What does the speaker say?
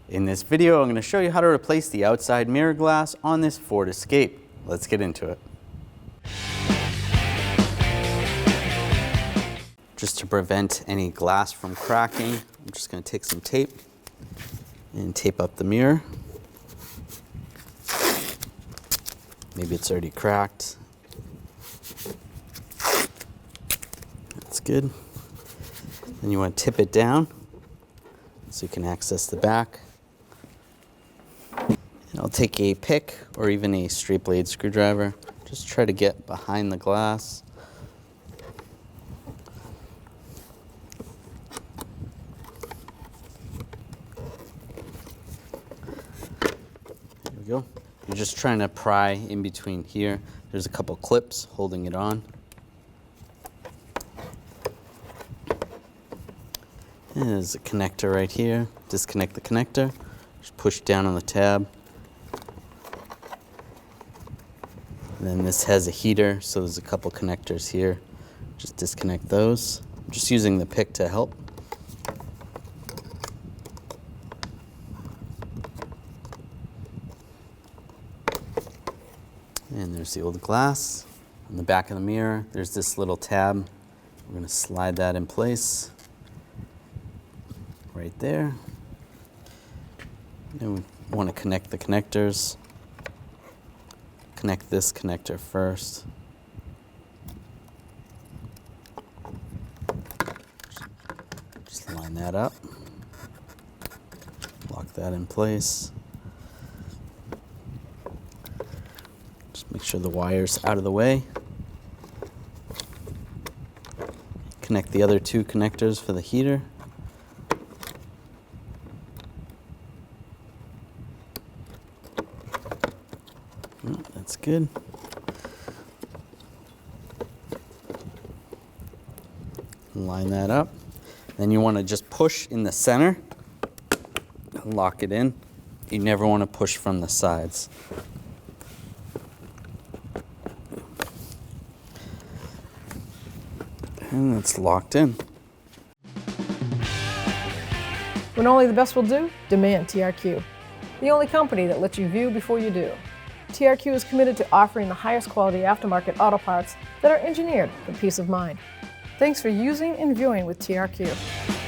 In this video, I'm going to show you how to replace the outside mirror glass on this Ford Escape. Let's get into it. Just to prevent any glass from cracking, I'm just going to take some tape and tape up the mirror. Maybe it's already cracked. That's good. Then you want to tip it down so you can access the back. And I'll take a pick or even a straight blade screwdriver. Just try to get behind the glass. There we go. You're just trying to pry in between here. There's a couple clips holding it on. And there's a connector right here. Disconnect the connector. Just push down on the tab. And then this has a heater, so there's a couple connectors here. Just disconnect those. I'm just using the pick to help. And there's the old glass. On the back of the mirror, there's this little tab. We're going to slide that in place. Right there. And we want to connect the connectors. Connect this connector first. Just line that up. Lock that in place. Just make sure the wire's out of the way. Connect the other two connectors for the heater. That's good. Line that up. Then you want to just push in the center, lock it in. You never want to push from the sides. And it's locked in. When only the best will do, demand TRQ. The only company that lets you view before you do. TRQ is committed to offering the highest quality aftermarket auto parts that are engineered for peace of mind. Thanks for using and viewing with TRQ.